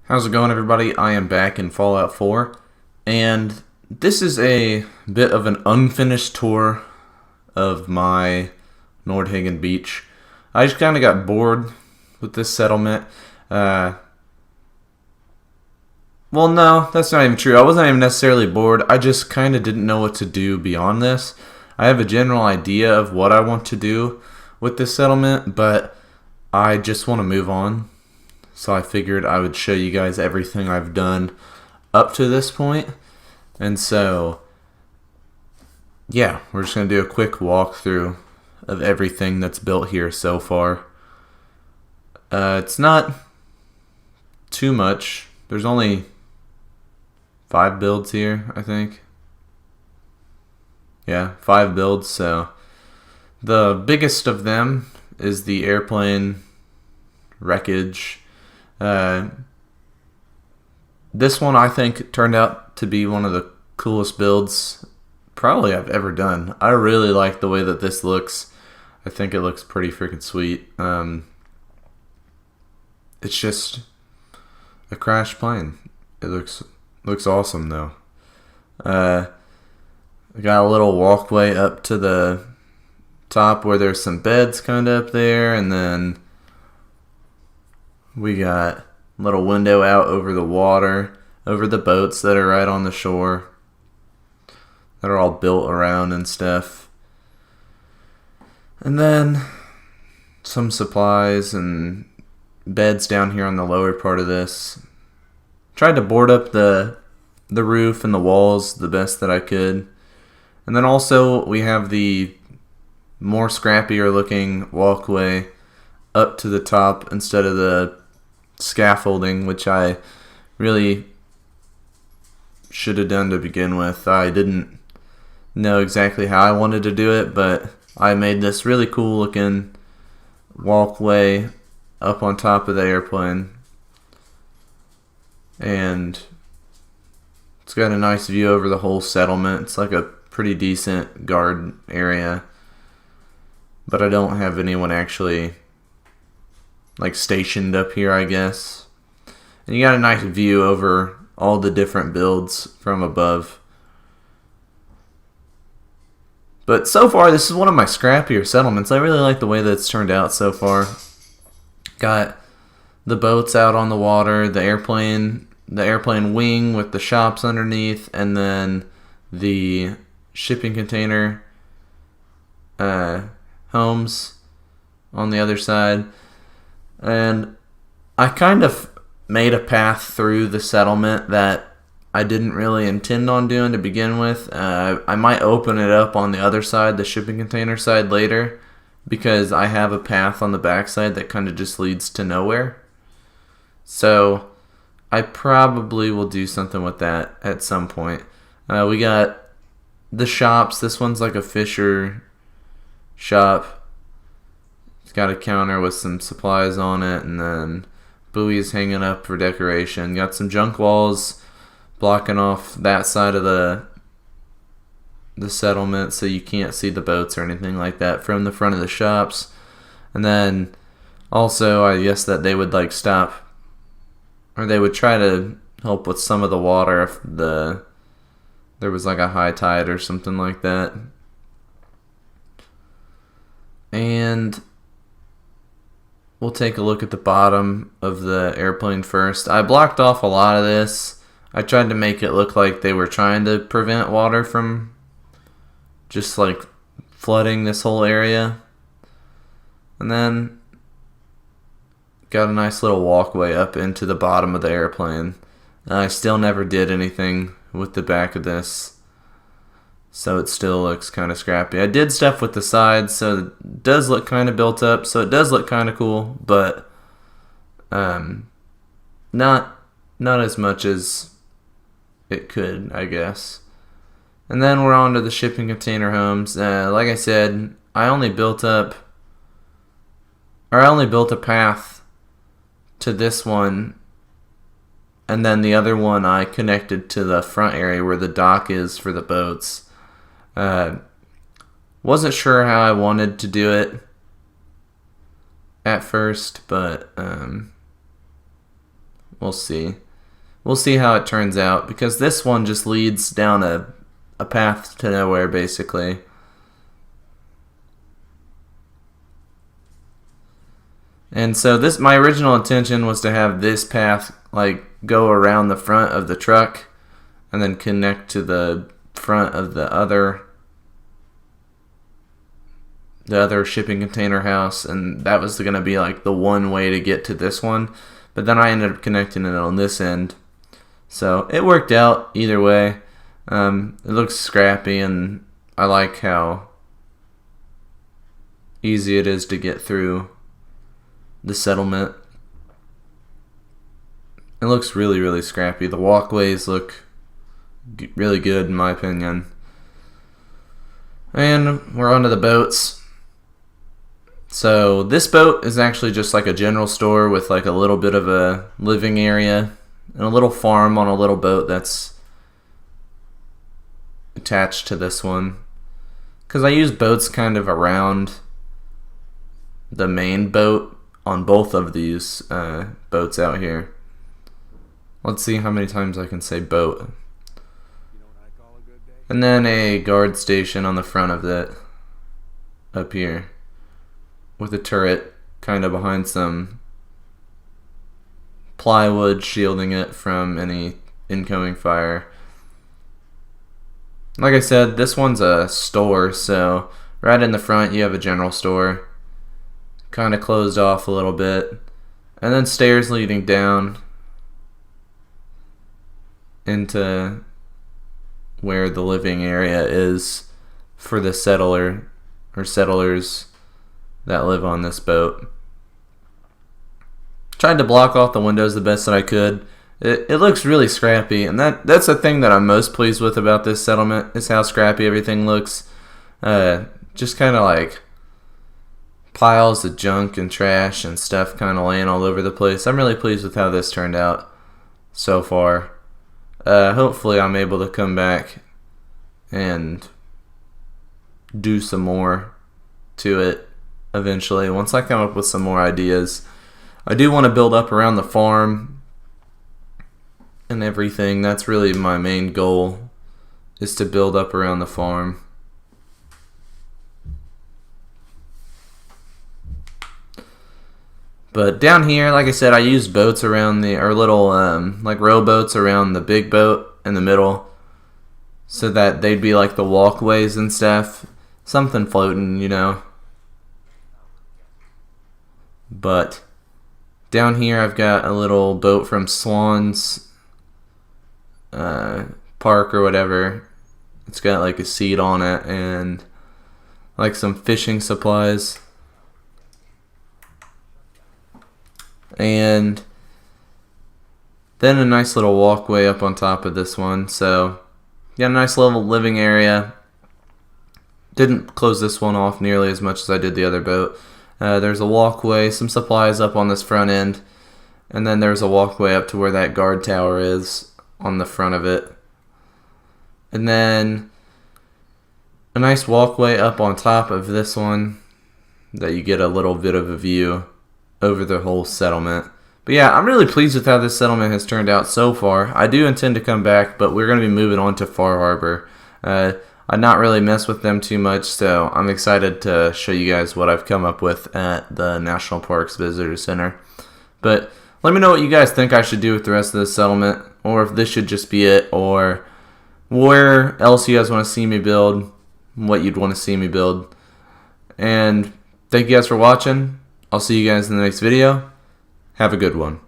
How's it going, everybody? I am back in Fallout 4, and this is a bit of an unfinished tour of my Nordhagen beach. I just kind of got bored with this settlement. Well, no, that's not even true. I wasn't even necessarily bored. I just kind of didn't know what to do beyond this. I have a general idea of what I want to do with this settlement, but I just want to move on. So I figured I would show you guys everything I've done up to this point. And so, yeah, we're just going to do a quick walkthrough of everything that's built here so far. It's not too much. There's only 5 builds here, I think. Yeah, 5 builds. So the biggest of them is the airplane wreckage. This one I think turned out to be one of the coolest builds probably I've ever done. I really like the way that this looks. I think it looks pretty freaking sweet. It's just a crash plane. It looks awesome though. We got a little walkway up to the top where there's some beds kind of up there, and then we got a little window out over the water, over the boats that are right on the shore, that are all built around and stuff. And then some supplies and beds down here on the lower part of this. Tried to board up the roof and the walls the best that I could. And then also we have the more scrappier looking walkway up to the top instead of the scaffolding, which I really should have done to begin with. I didn't know exactly how I wanted to do it, but I made this really cool looking walkway up on top of the airplane, and it's got a nice view over the whole settlement. It's like a pretty decent guard area, but I don't have anyone actually stationed up here, I guess. And you got a nice view over all the different builds from above. But so far, this is one of my scrappier settlements. I really like the way that it's turned out so far. Got the boats out on the water, the airplane wing with the shops underneath, and then the shipping container homes on the other side. And I kind of made a path through the settlement that I didn't really intend on doing to begin with. I might open it up on the other side, the shipping container side, later, because I have a path on the backside that kind of just leads to nowhere. So I probably will do something with that at some point. We got the shops. This one's like a fisher shop. It's got a counter with some supplies on it, and then buoys hanging up for decoration. Got some junk walls blocking off that side of the settlement so you can't see the boats or anything like that from the front of the shops. And then also, I guess that they would stop, or they would try to help with some of the water if there was a high tide or something like that. And we'll take a look at the bottom of the airplane first. I blocked off a lot of this. I tried to make it look like they were trying to prevent water from just flooding this whole area. And then got a nice little walkway up into the bottom of the airplane. I still never did anything with the back of this, so it still looks kind of scrappy. I did stuff with the sides, so it does look kind of built up, so it does look kind of cool, but not as much as it could, I guess. And then we're on to the shipping container homes. Like I said, I only built a path to this one, and then the other one I connected to the front area where the dock is for the boats. Wasn't sure how I wanted to do it at first, but we'll see. We'll see how it turns out, because this one just leads down a path to nowhere, basically. And so my original intention was to have this path like go around the front of the truck and then connect to the front of the other shipping container house, and that was going to be like the one way to get to this one. But then I ended up connecting it on this end, so it worked out either way. It looks scrappy, and I like how easy it is to get through the settlement. It looks really, really scrappy. The walkways look really good in my opinion. And we're onto the boats. So this boat is actually just like a general store with like a little bit of a living area and a little farm on a little boat that's attached to this one. Because I use boats kind of around the main boat on both of these boats out here. Let's see how many times I can say boat. And then a guard station on the front of it up here, with a turret kind of behind some plywood shielding it from any incoming fire. Like I said, this one's a store, so right in the front you have a general store, kind of closed off a little bit, and then stairs leading down into where the living area is for the settler or settlers that live on this boat. Tried to block off the windows the best that I could. It looks really scrappy, and that's the thing that I'm most pleased with about this settlement, is how scrappy everything looks. Just kind of like piles of junk and trash and stuff kind of laying all over the place. I'm really pleased with how this turned out so far. Hopefully I'm able to come back and do some more to it eventually once I come up with some more ideas. I do want to build up around the farm and everything. That's really my main goal, is to build up around the farm. But down here, like I said, I used boats around or little like rowboats around the big boat in the middle, so that they'd be like the walkways and stuff, something floating, you know. But down here I've got a little boat from Swan's park or whatever. It's got like a seat on it and like some fishing supplies. And then a nice little walkway up on top of this one. So, got a nice little living area. Didn't close this one off nearly as much as I did the other boat. There's a walkway, some supplies up on this front end, and then there's a walkway up to where that guard tower is on the front of it. And then a nice walkway up on top of this one that you get a little bit of a view over the whole settlement. But yeah, I'm really pleased with how this settlement has turned out so far. I do intend to come back, but we're going to be moving on to Far Harbor. I'd not really mess with them too much, so I'm excited to show you guys what I've come up with at the National Parks Visitor Center. But let me know what you guys think I should do with the rest of this settlement, or if this should just be it, or where else you guys want to see me build, what you'd want to see me build. And thank you guys for watching. I'll see you guys in the next video. Have a good one.